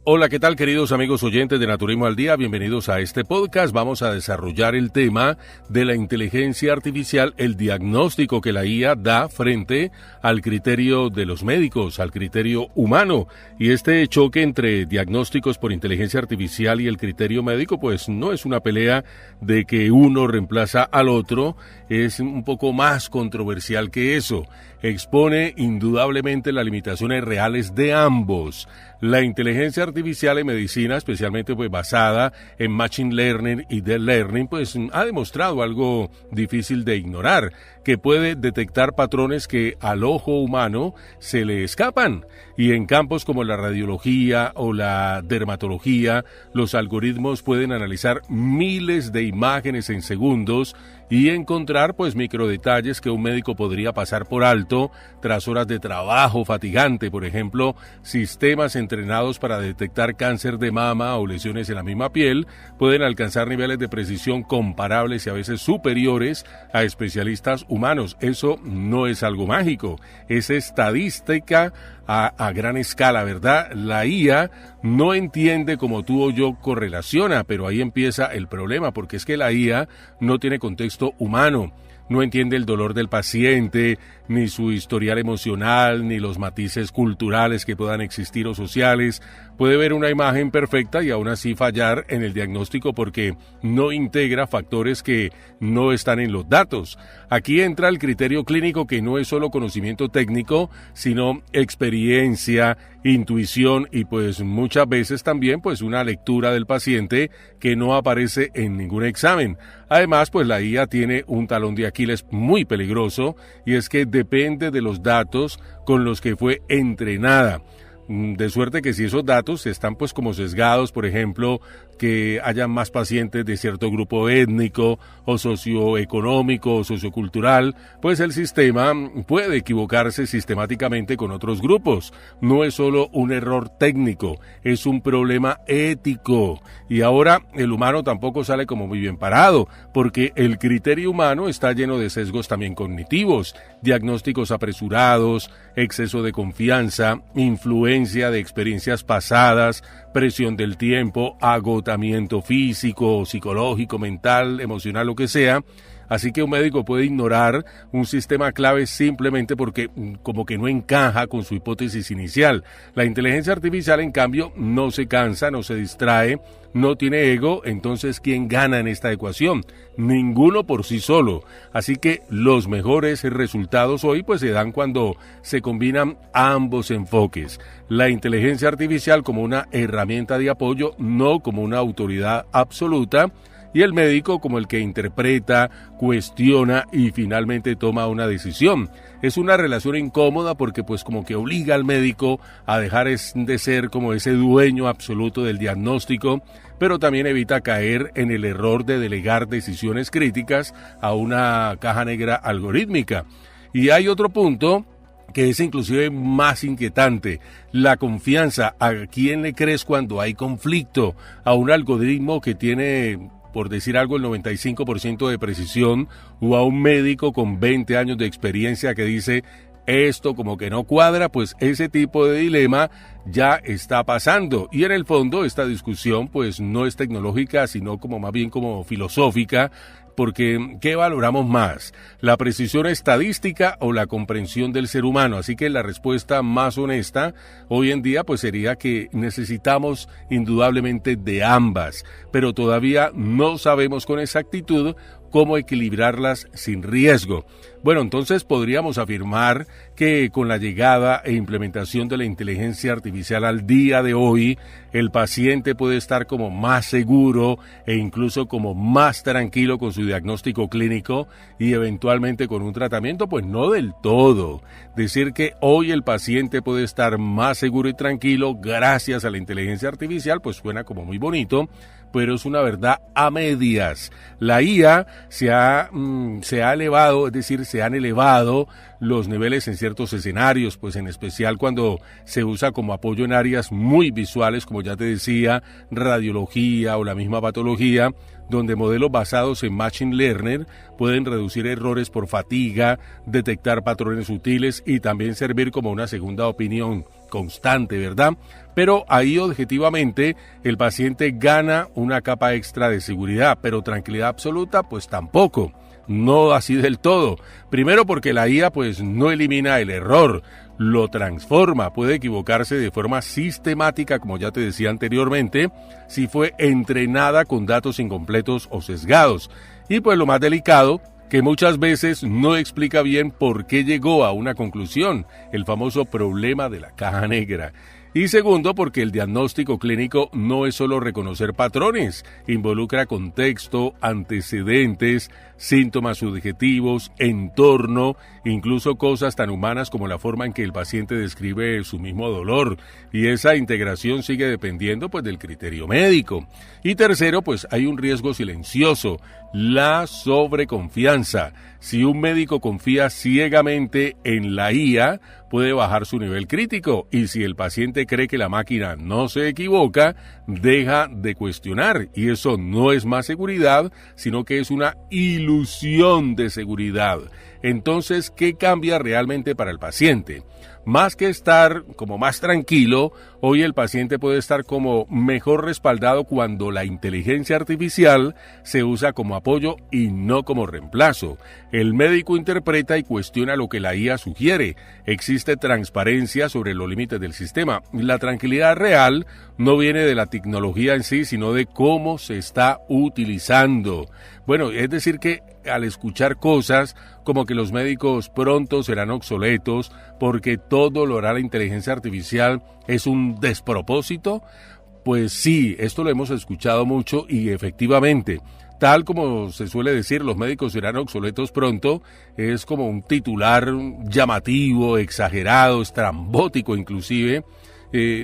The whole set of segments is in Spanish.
Hola, ¿qué tal, queridos amigos oyentes de Naturismo al Día? Bienvenidos a este podcast. Vamos a desarrollar el tema de la inteligencia artificial, el diagnóstico que la IA da frente al criterio de los médicos, al criterio humano. Y este choque entre diagnósticos por inteligencia artificial y el criterio médico, pues no es una pelea de que uno reemplaza al otro, es un poco más controversial que eso. Expone indudablemente las limitaciones reales de ambos. La inteligencia artificial en medicina, especialmente pues basada en Machine Learning y Deep Learning, pues ha demostrado algo difícil de ignorar, que puede detectar patrones que al ojo humano se le escapan. Y en campos como la radiología o la dermatología, los algoritmos pueden analizar miles de imágenes en segundos y encontrar pues microdetalles que un médico podría pasar por alto tras horas de trabajo fatigante. Por ejemplo, sistemas entrenados para detectar cáncer de mama o lesiones en la misma piel pueden alcanzar niveles de precisión comparables y a veces superiores a especialistas humanos. Eso no es algo mágico, es estadística a gran escala, ¿verdad? La IA no entiende como tú o yo correlaciona, pero ahí empieza el problema, porque es que la IA no tiene contexto humano. No entiende el dolor del paciente, ni su historial emocional, ni los matices culturales que puedan existir o sociales. Puede ver una imagen perfecta y aún así fallar en el diagnóstico porque no integra factores que no están en los datos. Aquí entra el criterio clínico, que no es solo conocimiento técnico, sino experiencia, intuición y pues muchas veces también pues una lectura del paciente que no aparece en ningún examen. Además, pues la IA tiene un talón de Aquiles muy peligroso, y es que depende de los datos con los que fue entrenada. De suerte que si esos datos están pues como sesgados, por ejemplo, que haya más pacientes de cierto grupo étnico o socioeconómico o sociocultural, pues el sistema puede equivocarse sistemáticamente con otros grupos. No es solo un error técnico, es un problema ético. Y ahora el humano tampoco sale como muy bien parado, porque el criterio humano está lleno de sesgos también cognitivos, diagnósticos apresurados, exceso de confianza, influencia de experiencias pasadas, presión del tiempo, agotamiento físico, psicológico, mental, emocional, lo que sea. Así que un médico puede ignorar un sistema clave simplemente porque como que no encaja con su hipótesis inicial. La inteligencia artificial, en cambio, no se cansa, no se distrae, no tiene ego. Entonces, ¿quién gana en esta ecuación? Ninguno por sí solo. Así que los mejores resultados hoy pues se dan cuando se combinan ambos enfoques. La inteligencia artificial como una herramienta de apoyo, no como una autoridad absoluta, y el médico como el que interpreta, cuestiona y finalmente toma una decisión. Es una relación incómoda porque pues como que obliga al médico a dejar de ser como ese dueño absoluto del diagnóstico, pero también evita caer en el error de delegar decisiones críticas a una caja negra algorítmica. Y hay otro punto que es inclusive más inquietante: la confianza. ¿A quién le crees cuando hay conflicto? ¿A un algoritmo que tiene, por decir algo, el 95% de precisión, o a un médico con 20 años de experiencia que dice esto como que no cuadra? Pues ese tipo de dilema ya está pasando, y en el fondo esta discusión pues no es tecnológica, sino como más bien como filosófica, porque ¿qué valoramos más? ¿La precisión estadística o la comprensión del ser humano? Así que la respuesta más honesta hoy en día pues sería que necesitamos indudablemente de ambas, pero todavía no sabemos con exactitud cómo equilibrarlas sin riesgo. Bueno, entonces podríamos afirmar que con la llegada e implementación de la inteligencia artificial al día de hoy, el paciente puede estar como más seguro e incluso como más tranquilo con su diagnóstico clínico y eventualmente con un tratamiento. Pues no del todo. Decir que hoy el paciente puede estar más seguro y tranquilo gracias a la inteligencia artificial pues suena como muy bonito, pero es una verdad a medias. La IA se ha elevado, es decir, se han elevado los niveles en ciertos escenarios, pues en especial cuando se usa como apoyo en áreas muy visuales, como ya te decía, radiología o la misma patología, donde modelos basados en Machine Learning pueden reducir errores por fatiga, detectar patrones sutiles y también servir como una segunda opinión constante, ¿verdad? Pero ahí objetivamente el paciente gana una capa extra de seguridad, pero tranquilidad absoluta pues tampoco. No así del todo. Primero porque la IA pues no elimina el error, lo transforma, puede equivocarse de forma sistemática, como ya te decía anteriormente, si fue entrenada con datos incompletos o sesgados. Y pues lo más delicado, que muchas veces no explica bien por qué llegó a una conclusión, el famoso problema de la caja negra. Y segundo, porque el diagnóstico clínico no es solo reconocer patrones, involucra contexto, antecedentes, síntomas subjetivos, entorno, incluso cosas tan humanas como la forma en que el paciente describe su mismo dolor. Y esa integración sigue dependiendo pues del criterio médico. Y tercero, pues hay un riesgo silencioso, la sobreconfianza. Si un médico confía ciegamente en la IA, puede bajar su nivel crítico, y si el paciente cree que la máquina no se equivoca, deja de cuestionar, y eso no es más seguridad, sino que es una ilusión de seguridad. Entonces, ¿qué cambia realmente para el paciente? Más que estar como más tranquilo, hoy el paciente puede estar como mejor respaldado cuando la inteligencia artificial se usa como apoyo y no como reemplazo. El médico interpreta y cuestiona lo que la IA sugiere. Existe transparencia sobre los límites del sistema. La tranquilidad real no viene de la tecnología en sí, sino de cómo se está utilizando. Bueno, es decir que al escuchar cosas como que los médicos pronto serán obsoletos porque todo lo hará la inteligencia artificial es un despropósito, pues sí, esto lo hemos escuchado mucho y efectivamente, tal como se suele decir, los médicos serán obsoletos pronto, es como un titular llamativo, exagerado, estrambótico inclusive.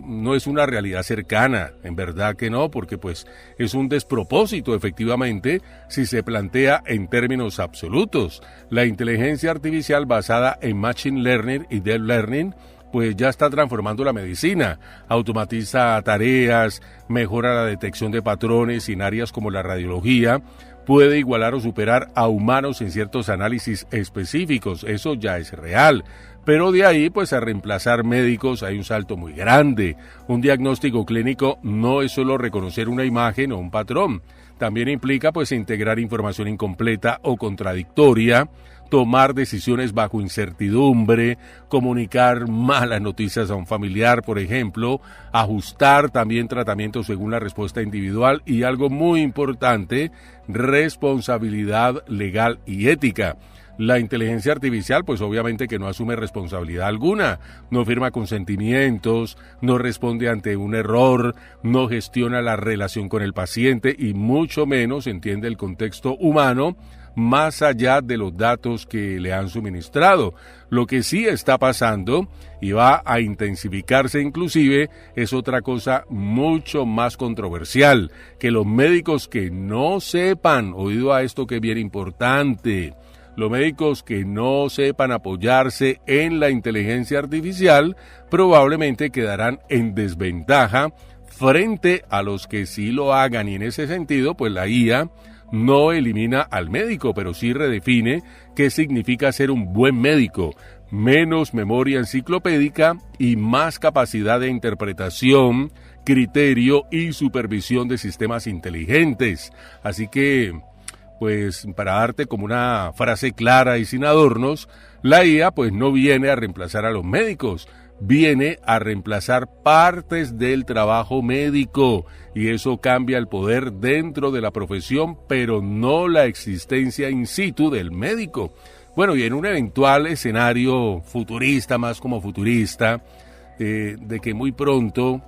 No es una realidad cercana, en verdad que no, porque pues es un despropósito efectivamente si se plantea en términos absolutos. La inteligencia artificial basada en Machine Learning y Deep Learning pues ya está transformando la medicina, automatiza tareas, mejora la detección de patrones en áreas como la radiología, puede igualar o superar a humanos en ciertos análisis específicos, eso ya es real. Pero de ahí pues a reemplazar médicos hay un salto muy grande. Un diagnóstico clínico no es solo reconocer una imagen o un patrón, también implica pues integrar información incompleta o contradictoria, tomar decisiones bajo incertidumbre, comunicar malas noticias a un familiar, por ejemplo, ajustar también tratamientos según la respuesta individual y algo muy importante, responsabilidad legal y ética. La inteligencia artificial, pues obviamente que no asume responsabilidad alguna, no firma consentimientos, no responde ante un error, no gestiona la relación con el paciente y mucho menos entiende el contexto humano más allá de los datos que le han suministrado. Lo que sí está pasando y va a intensificarse inclusive es otra cosa mucho más controversial, que los médicos que no sepan, oído a esto que es bien importante, los médicos que no sepan apoyarse en la inteligencia artificial probablemente quedarán en desventaja frente a los que sí lo hagan, y en ese sentido pues la IA no elimina al médico, pero sí redefine qué significa ser un buen médico: menos memoria enciclopédica y más capacidad de interpretación, criterio y supervisión de sistemas inteligentes. Así que, pues para darte como una frase clara y sin adornos, la IA pues no viene a reemplazar a los médicos, viene a reemplazar partes del trabajo médico, y eso cambia el poder dentro de la profesión, pero no la existencia in situ del médico. Bueno, y en un eventual escenario futurista, más como futurista, de que muy pronto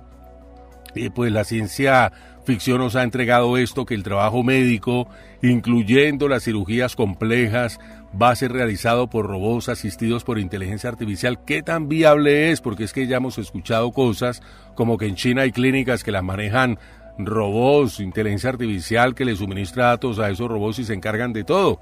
pues la ciencia ficción nos ha entregado esto, que el trabajo médico, incluyendo las cirugías complejas, va a ser realizado por robots asistidos por inteligencia artificial. ¿Qué tan viable es? Porque es que ya hemos escuchado cosas como que en China hay clínicas que las manejan robots, inteligencia artificial que le suministra datos a esos robots y se encargan de todo.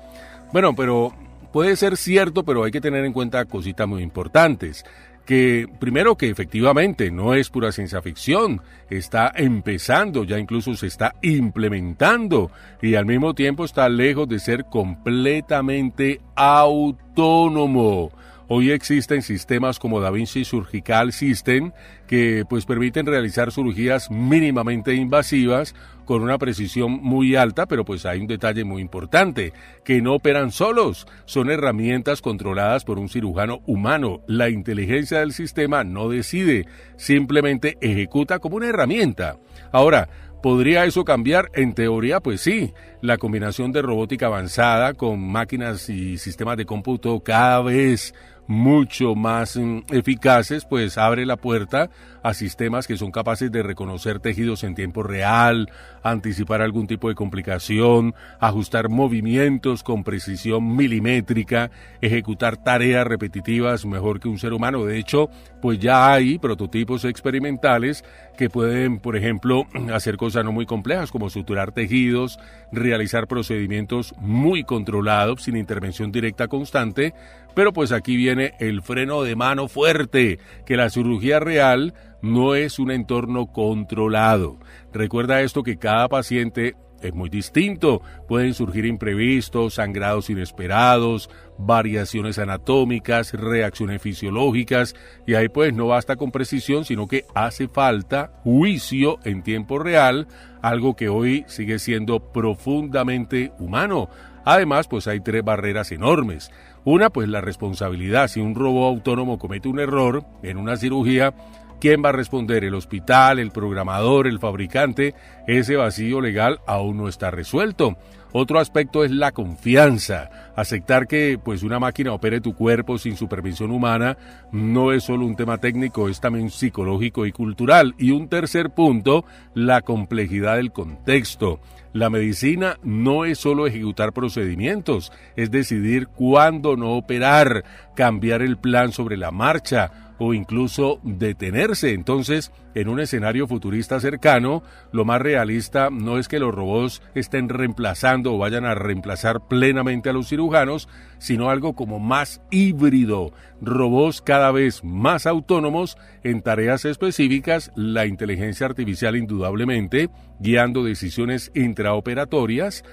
Bueno, pero puede ser cierto, pero hay que tener en cuenta cositas muy importantes. Que primero, que efectivamente no es pura ciencia ficción, está empezando, ya incluso se está implementando, y al mismo tiempo está lejos de ser completamente autónomo. Hoy existen sistemas como Da Vinci Surgical System que pues permiten realizar cirugías mínimamente invasivas con una precisión muy alta, pero pues hay un detalle muy importante, que no operan solos, son herramientas controladas por un cirujano humano. La inteligencia del sistema no decide, simplemente ejecuta como una herramienta. Ahora, ¿podría eso cambiar? En teoría, pues sí. La combinación de robótica avanzada con máquinas y sistemas de cómputo cada vez mucho más eficaces, pues abre la puerta a sistemas que son capaces de reconocer tejidos en tiempo real, anticipar algún tipo de complicación, ajustar movimientos con precisión milimétrica, ejecutar tareas repetitivas mejor que un ser humano. De hecho, pues ya hay prototipos experimentales que pueden, por ejemplo, hacer cosas no muy complejas como suturar tejidos, realizar procedimientos muy controlados sin intervención directa constante, pero pues aquí viene el freno de mano fuerte, que la cirugía real no es un entorno controlado. Recuerda esto, que cada paciente es muy distinto, pueden surgir imprevistos, sangrados inesperados, variaciones anatómicas, reacciones fisiológicas, y ahí pues no basta con precisión, sino que hace falta juicio en tiempo real, algo que hoy sigue siendo profundamente humano. Además, pues hay 3 barreras enormes. Una, pues la responsabilidad. Si un robot autónomo comete un error en una cirugía, ¿quién va a responder? ¿El hospital, el programador, el fabricante? Ese vacío legal aún no está resuelto. Otro aspecto es la confianza. Aceptar que pues una máquina opere tu cuerpo sin supervisión humana no es solo un tema técnico, es también psicológico y cultural. Y un tercer punto, la complejidad del contexto. La medicina no es solo ejecutar procedimientos, es decidir cuándo no operar, cambiar el plan sobre la marcha o incluso detenerse. Entonces, en un escenario futurista cercano, lo más realista no es que los robots estén reemplazando o vayan a reemplazar plenamente a los cirujanos, sino algo como más híbrido, robots cada vez más autónomos en tareas específicas, la inteligencia artificial indudablemente guiando decisiones intraoperatorias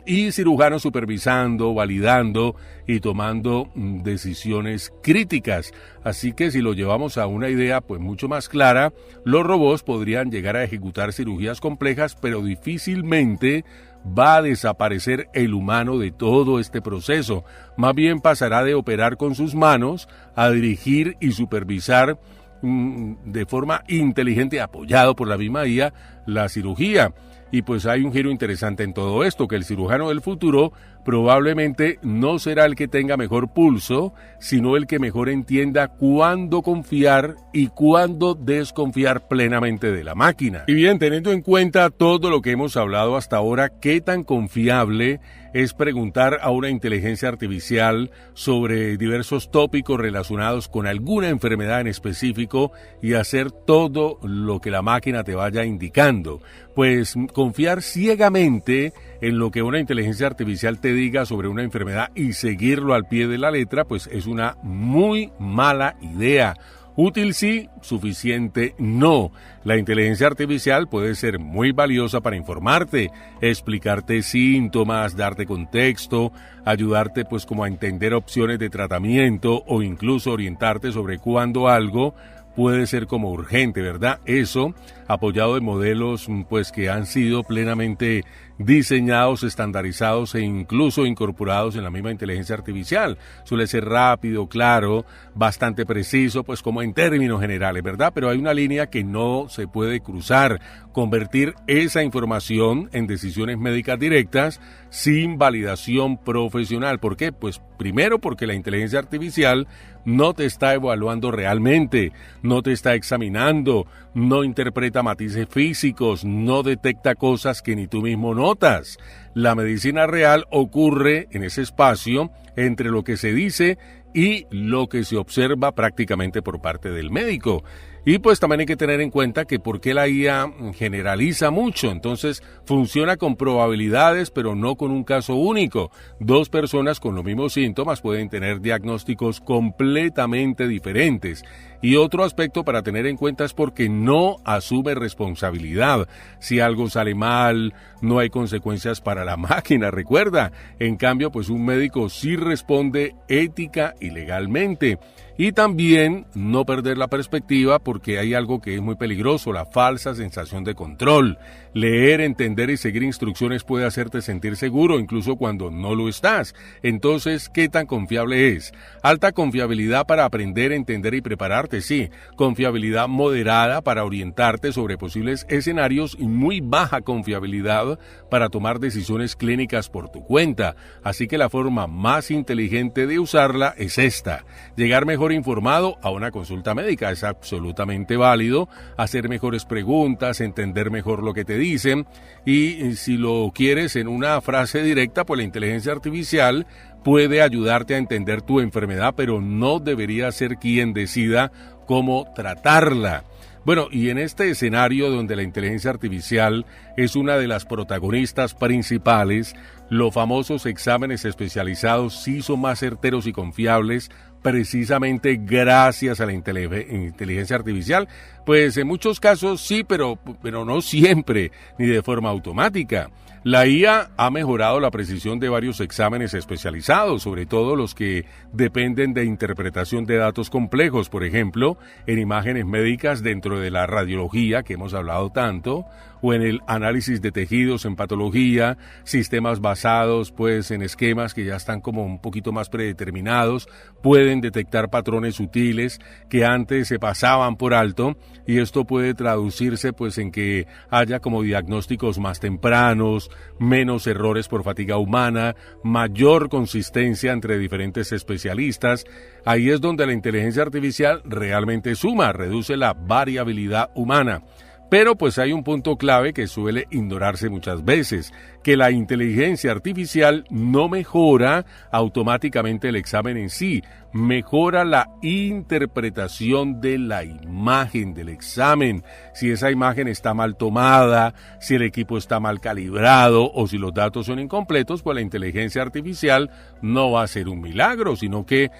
y cirujanos supervisando, validando y tomando decisiones críticas. Así que si lo llevamos a una idea pues mucho más clara, los robots podrían llegar a ejecutar cirugías complejas, pero difícilmente va a desaparecer el humano de todo este proceso. Más bien pasará de operar con sus manos a dirigir y supervisar de forma inteligente, apoyado por la misma IA, la cirugía. Y pues hay un giro interesante en todo esto, que el cirujano del futuro probablemente no será el que tenga mejor pulso, sino el que mejor entienda cuándo confiar y cuándo desconfiar plenamente de la máquina. Y bien, teniendo en cuenta todo lo que hemos hablado hasta ahora, ¿qué tan confiable es preguntar a una inteligencia artificial sobre diversos tópicos relacionados con alguna enfermedad en específico y hacer todo lo que la máquina te vaya indicando? Pues confiar ciegamente en lo que una inteligencia artificial te diga sobre una enfermedad y seguirlo al pie de la letra, pues es una muy mala idea. Útil sí, suficiente no. La inteligencia artificial puede ser muy valiosa para informarte, explicarte síntomas, darte contexto, ayudarte pues como a entender opciones de tratamiento o incluso orientarte sobre cuándo algo puede ser como urgente, ¿verdad? Eso apoyado en modelos pues que han sido plenamente diseñados, estandarizados e incluso incorporados en la misma inteligencia artificial. Suele ser rápido, claro, bastante preciso, pues como en términos generales, ¿verdad? Pero hay una línea que no se puede cruzar, convertir esa información en decisiones médicas directas sin validación profesional. ¿Por qué? Pues primero porque la inteligencia artificial no te está evaluando realmente, no te está examinando, no interpreta matices físicos, no detecta cosas que ni tú mismo notas. La medicina real ocurre en ese espacio entre lo que se dice y lo que se observa prácticamente por parte del médico. Y pues también hay que tener en cuenta que porque la IA generaliza mucho, entonces funciona con probabilidades, pero no con un caso único. Dos personas con los mismos síntomas pueden tener diagnósticos completamente diferentes. Y otro aspecto para tener en cuenta es porque no asume responsabilidad. Si algo sale mal, no hay consecuencias para la máquina, recuerda. En cambio, pues un médico sí responde ética y legalmente. Y también no perder la perspectiva porque hay algo que es muy peligroso, la falsa sensación de control. Leer, entender y seguir instrucciones puede hacerte sentir seguro incluso cuando no lo estás. Entonces, ¿qué tan confiable es? Alta confiabilidad para aprender, entender y prepararte, sí. Confiabilidad moderada para orientarte sobre posibles escenarios y muy baja confiabilidad para tomar decisiones clínicas por tu cuenta. Así que la forma más inteligente de usarla es esta. Llegar mejor informado a una consulta médica es absolutamente válido, hacer mejores preguntas, entender mejor lo que te dicen y si lo quieres en una frase directa, pues la inteligencia artificial puede ayudarte a entender tu enfermedad, pero no debería ser quien decida cómo tratarla. Bueno, y en este escenario donde la inteligencia artificial es una de las protagonistas principales, los famosos exámenes especializados sí son más certeros y confiables precisamente gracias a la inteligencia artificial. Pues en muchos casos sí, pero no siempre, ni de forma automática. La IA ha mejorado la precisión de varios exámenes especializados, sobre todo los que dependen de interpretación de datos complejos, por ejemplo, en imágenes médicas dentro de la radiología, que hemos hablado tanto, o en el análisis de tejidos en patología, sistemas basados pues en esquemas que ya están como un poquito más predeterminados, pueden detectar patrones sutiles que antes se pasaban por alto y esto puede traducirse pues en que haya como diagnósticos más tempranos, menos errores por fatiga humana, mayor consistencia entre diferentes especialistas. Ahí es donde la inteligencia artificial realmente suma, reduce la variabilidad humana. Pero pues hay un punto clave que suele ignorarse muchas veces, que la inteligencia artificial no mejora automáticamente el examen en sí, mejora la interpretación de la imagen del examen. Si esa imagen está mal tomada, si el equipo está mal calibrado o si los datos son incompletos, pues la inteligencia artificial no va a ser un milagro, sino que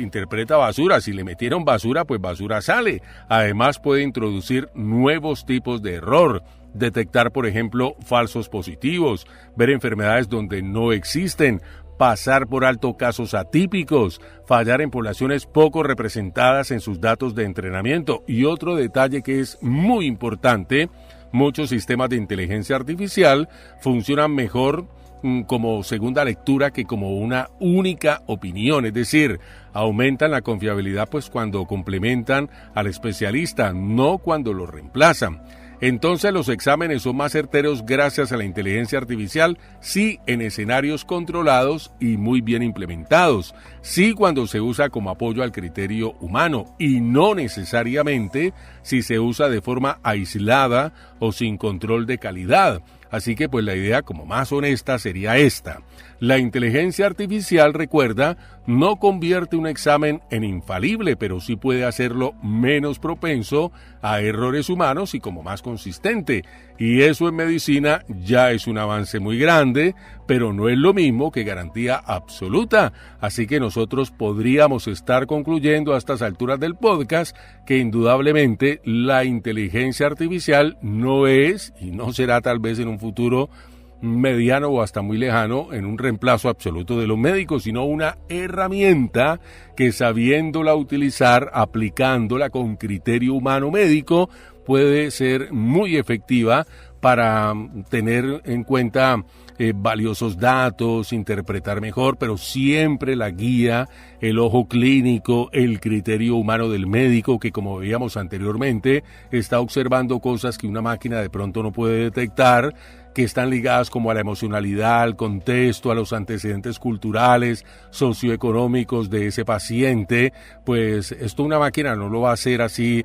interpreta basura. Si le metieron basura, pues basura sale. Además puede introducir nuevos tipos de error. Detectar, por ejemplo, falsos positivos, ver enfermedades donde no existen, pasar por alto casos atípicos, fallar en poblaciones poco representadas en sus datos de entrenamiento. Y otro detalle que es muy importante, muchos sistemas de inteligencia artificial funcionan mejor como segunda lectura que como una única opinión, es decir, aumentan la confiabilidad pues cuando complementan al especialista, no cuando lo reemplazan. Entonces los exámenes son más certeros gracias a la inteligencia artificial, sí en escenarios controlados y muy bien implementados, sí cuando se usa como apoyo al criterio humano y no necesariamente si se usa de forma aislada o sin control de calidad. Así que pues la idea como más honesta sería esta. La inteligencia artificial, recuerda, no convierte un examen en infalible, pero sí puede hacerlo menos propenso a errores humanos y como más consistente. Y eso en medicina ya es un avance muy grande, pero no es lo mismo que garantía absoluta. Así que nosotros podríamos estar concluyendo a estas alturas del podcast que indudablemente la inteligencia artificial no es y no será tal vez en un futuro mediano o hasta muy lejano en un reemplazo absoluto de los médicos, sino una herramienta que sabiéndola utilizar, aplicándola con criterio humano médico, puede ser muy efectiva para tener en cuenta valiosos datos, interpretar mejor, pero siempre la guía, el ojo clínico, el criterio humano del médico que, como veíamos anteriormente, está observando cosas que una máquina de pronto no puede detectar, que están ligadas como a la emocionalidad, al contexto, a los antecedentes culturales, socioeconómicos de ese paciente, pues esto una máquina no lo va a hacer así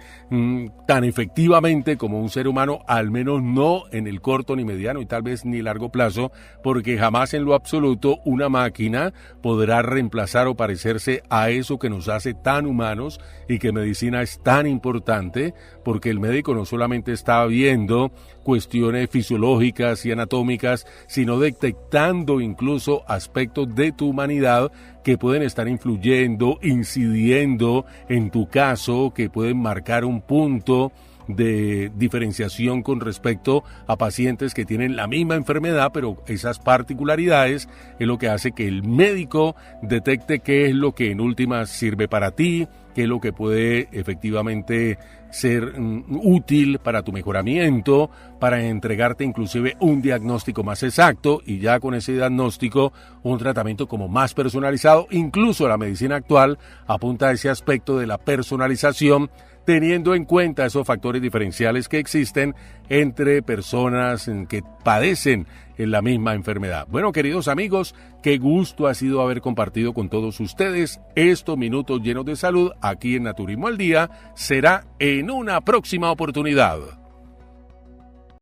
tan efectivamente como un ser humano, al menos no en el corto ni mediano y tal vez ni largo plazo, porque jamás en lo absoluto una máquina podrá reemplazar o parecerse a eso que nos hace tan humanos y que medicina es tan importante, porque el médico no solamente está viendo cuestiones fisiológicas y anatómicas, sino detectando incluso aspectos de tu humanidad que pueden estar influyendo, incidiendo en tu caso, que pueden marcar un punto de diferenciación con respecto a pacientes que tienen la misma enfermedad, pero esas particularidades es lo que hace que el médico detecte qué es lo que en últimas sirve para ti, qué es lo que puede efectivamente ser útil para tu mejoramiento, para entregarte inclusive un diagnóstico más exacto y ya con ese diagnóstico un tratamiento como más personalizado. Incluso la medicina actual apunta a ese aspecto de la personalización, teniendo en cuenta esos factores diferenciales que existen entre personas que padecen la misma enfermedad. Bueno, queridos amigos, qué gusto ha sido haber compartido con todos ustedes estos minutos llenos de salud aquí en Naturismo al Día. Será en una próxima oportunidad.